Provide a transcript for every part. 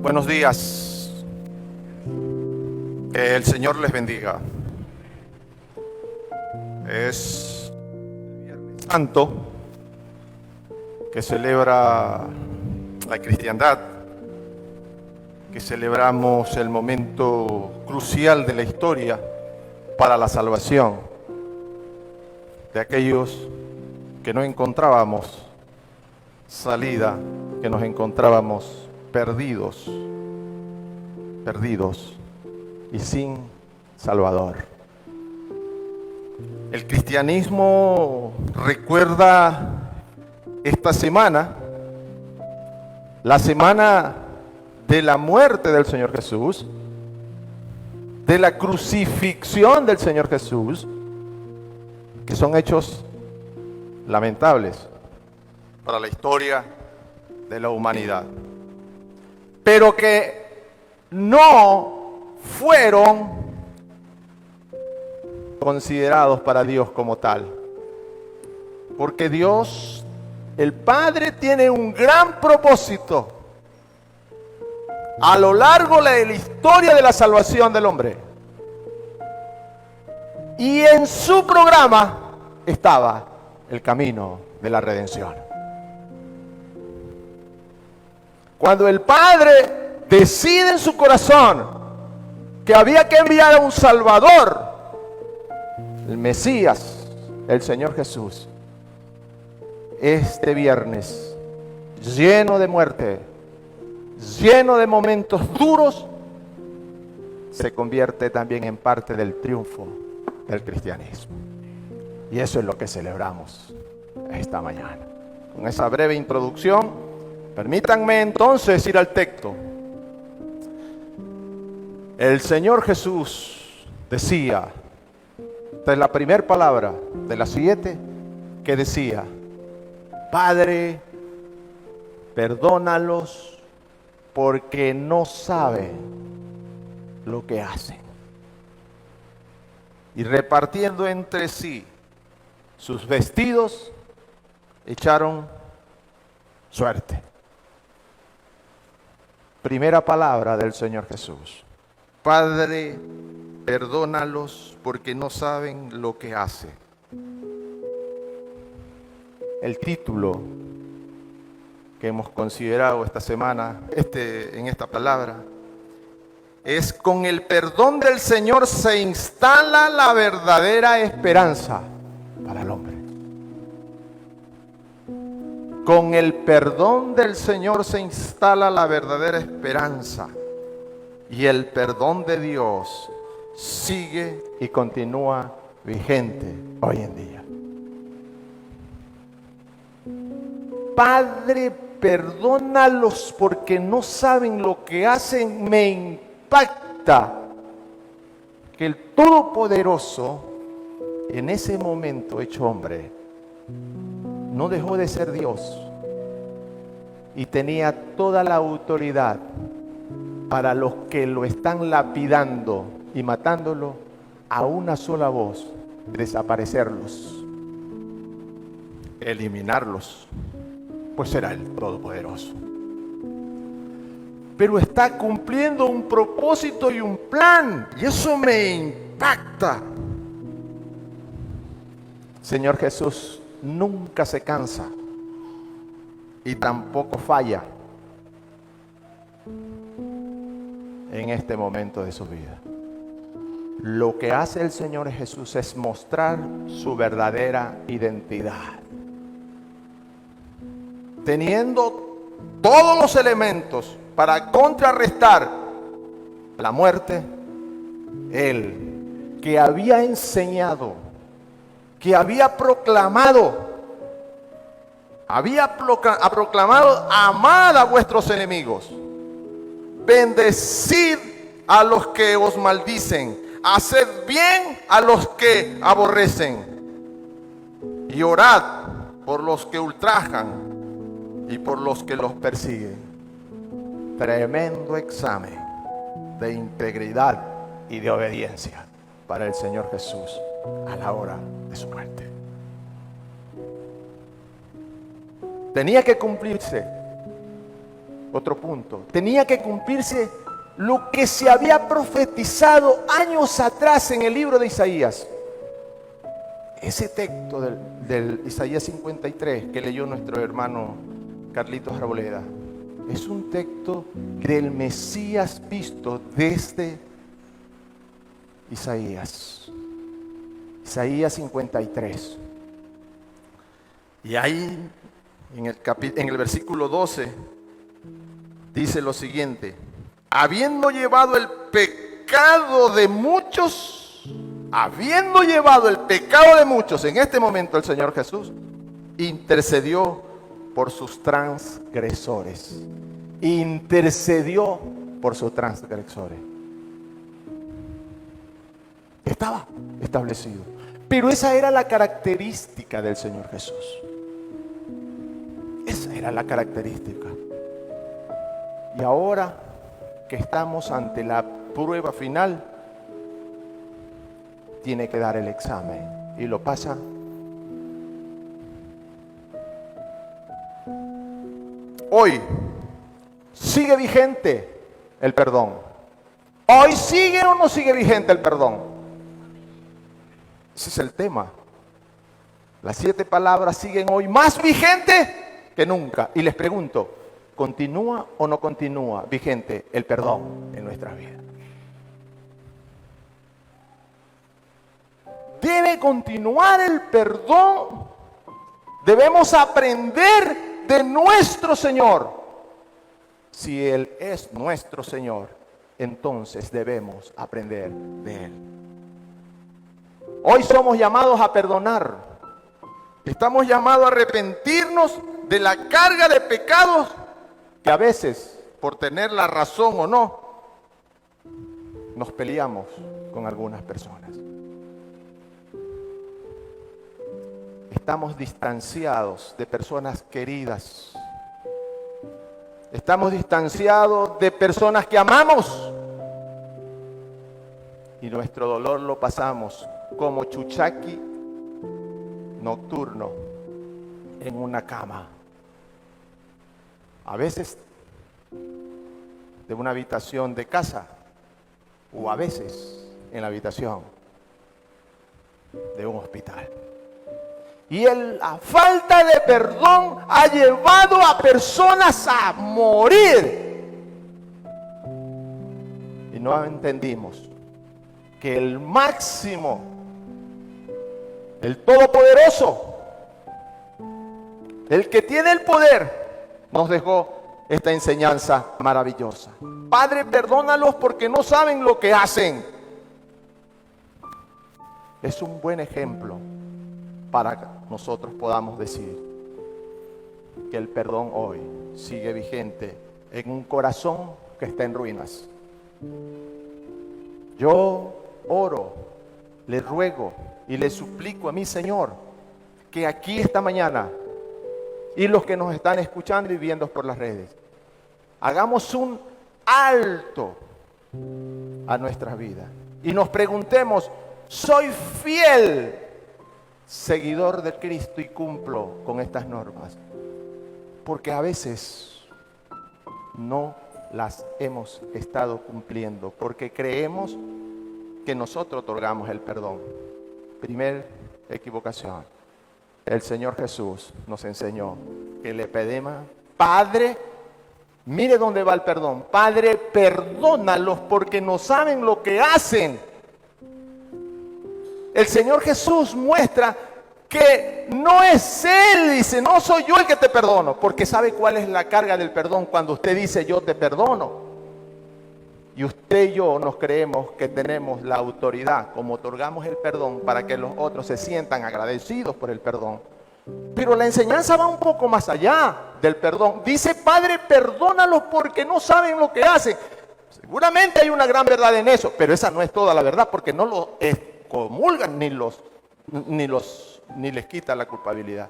Buenos días. Que el Señor les bendiga. Es Viernes Santo que celebra la cristiandad, que celebramos el momento crucial de la historia para la salvación de aquellos que no encontrábamos salida, que nos encontrábamos perdidos y sin Salvador. El cristianismo recuerda esta semana, la semana de la muerte del Señor Jesús, de la crucifixión del Señor Jesús, que son hechos lamentables para la historia de la humanidad, pero que no fueron considerados para Dios como tal, porque Dios, el Padre, tiene un gran propósito a lo largo de la historia de la salvación del hombre, y en su programa estaba el camino de la redención. Cuando el Padre decide en su corazón que había que enviar a un Salvador, el Mesías, el Señor Jesús, este viernes, lleno de muerte, lleno de momentos duros, se convierte también en parte del triunfo del cristianismo. Y eso es lo que celebramos esta mañana. Con esa breve introducción, permítanme entonces ir al texto. El Señor Jesús decía, esta es la primera palabra de las 7 que decía: Padre, perdónalos porque no saben lo que hacen. Y repartiendo entre sí sus vestidos, echaron suerte. Primera palabra del Señor Jesús. Padre, perdónalos porque no saben lo que hacen. El título que hemos considerado esta semana, en esta palabra, es: con el perdón del Señor se instala la verdadera esperanza para el hombre. Con el perdón del Señor se instala la verdadera esperanza, y el perdón de Dios sigue y continúa vigente hoy en día. Padre, perdónalos porque no saben lo que hacen. Me impacta que el Todopoderoso, en ese momento hecho hombre, no dejó de ser Dios y tenía toda la autoridad para los que lo están lapidando y matándolo a una sola voz: desaparecerlos, eliminarlos, pues era el Todopoderoso. Pero está cumpliendo un propósito y un plan, y eso me impacta. Señor Jesús nunca se cansa y tampoco falla en este momento de su vida. Lo que hace el Señor Jesús es mostrar su verdadera identidad. Teniendo todos los elementos para contrarrestar la muerte, Él, que había enseñado, que había proclamado, amad a vuestros enemigos, bendecid a los que os maldicen, haced bien a los que aborrecen, y orad por los que ultrajan y por los que los persiguen. Tremendo examen de integridad y de obediencia para el Señor Jesús a la hora de su muerte. Tenía que cumplirse Otro punto. Tenía que cumplirse lo que se había profetizado años atrás en el libro de Isaías. Ese texto del Isaías 53 que leyó nuestro hermano Carlitos Arboleda es un texto del Mesías visto desde Isaías 53. Y ahí en el versículo 12 dice lo siguiente: habiendo llevado el pecado de muchos, en este momento el Señor Jesús intercedió por sus transgresores. Intercedió por sus transgresores. Estaba establecido. Pero esa era la característica del Señor Jesús. Esa era la característica. Y ahora que estamos ante la prueba final, tiene que dar el examen. Y lo pasa. Hoy sigue vigente el perdón. Hoy sigue o no sigue vigente el perdón. Ese es el tema. Las 7 palabras siguen hoy más vigentes que nunca. Y les pregunto, ¿continúa o no continúa vigente el perdón en nuestras vidas? Debe continuar el perdón. Debemos aprender de nuestro Señor. Si Él es nuestro Señor, entonces debemos aprender de Él. Hoy somos llamados a perdonar. Estamos llamados a arrepentirnos de la carga de pecados que a veces, por tener la razón o no, nos peleamos con algunas personas. Estamos distanciados de personas queridas. Estamos distanciados de personas que amamos. Y nuestro dolor lo pasamos como chuchaqui nocturno en una cama. A veces de una habitación de casa, o a veces en la habitación de un hospital. Y la falta de perdón ha llevado a personas a morir. Y no entendimos que el máximo, el todopoderoso, el que tiene el poder, nos dejó esta enseñanza maravillosa. Padre, perdónalos porque no saben lo que hacen. Es un buen ejemplo para que nosotros podamos decir que el perdón hoy sigue vigente en un corazón que está en ruinas. Yo oro, le ruego y le suplico a mi Señor que aquí esta mañana, y los que nos están escuchando y viendo por las redes, hagamos un alto a nuestras vidas y nos preguntemos: ¿soy fiel seguidor de Cristo y cumplo con estas normas? Porque a veces no las hemos estado cumpliendo, porque creemos que nosotros otorgamos el perdón. Primer equivocación. El Señor Jesús nos enseñó que le pedimos: Padre, mire dónde va el perdón. Padre, perdónalos porque no saben lo que hacen. El Señor Jesús muestra que no es Él, dice, no soy yo el que te perdono, porque sabe cuál es la carga del perdón cuando usted dice yo te perdono. Y usted y yo nos creemos que tenemos la autoridad, como otorgamos el perdón, para que los otros se sientan agradecidos por el perdón. Pero la enseñanza va un poco más allá del perdón. Dice, Padre, perdónalos porque no saben lo que hacen. Seguramente hay una gran verdad en eso, pero esa no es toda la verdad, porque no lo excomulgan ni les quita la culpabilidad.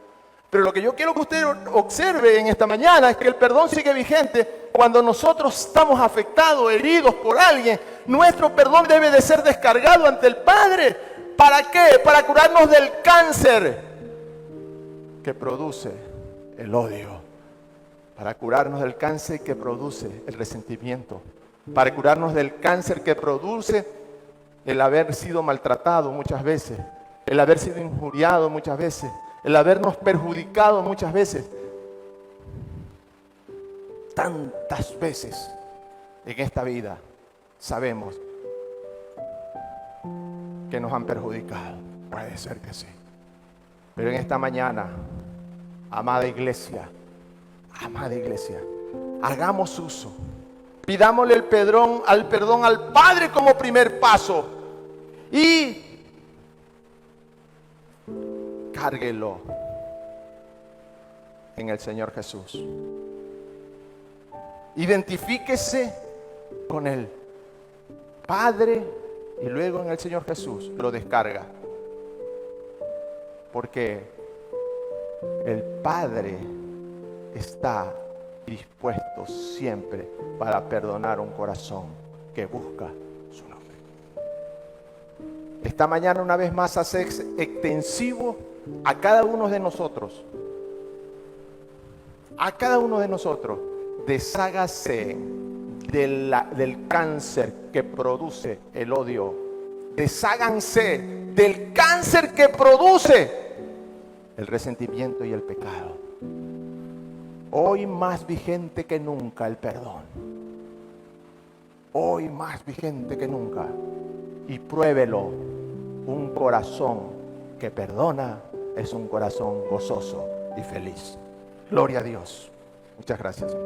Pero lo que yo quiero que usted observe en esta mañana es que el perdón sigue vigente cuando nosotros estamos afectados, heridos por alguien. Nuestro perdón debe de ser descargado ante el Padre. ¿Para qué? Para curarnos del cáncer que produce el odio. para curarnos del cáncer que produce el resentimiento, para curarnos del cáncer que produce el haber sido maltratado muchas veces, el haber sido injuriado muchas veces, el habernos perjudicado muchas veces. Tantas veces en esta vida sabemos que nos han perjudicado. Puede ser que sí. Pero en esta mañana, amada iglesia, hagamos uso. Pidámosle el perdón al Padre como primer paso. Y cárguelo en el Señor Jesús. Identifíquese con el Padre y luego en el Señor Jesús lo descarga. Porque el Padre está dispuesto siempre para perdonar un corazón que busca su nombre. Esta mañana una vez más hace extensivo a cada uno de nosotros. A cada uno de nosotros. Deshágase del cáncer que produce el odio. Desháganse del cáncer que produce el resentimiento y el pecado. Hoy más vigente que nunca el perdón. Hoy más vigente que nunca. Y pruébelo. Un corazón que perdona es un corazón gozoso y feliz. Gloria a Dios. Muchas gracias.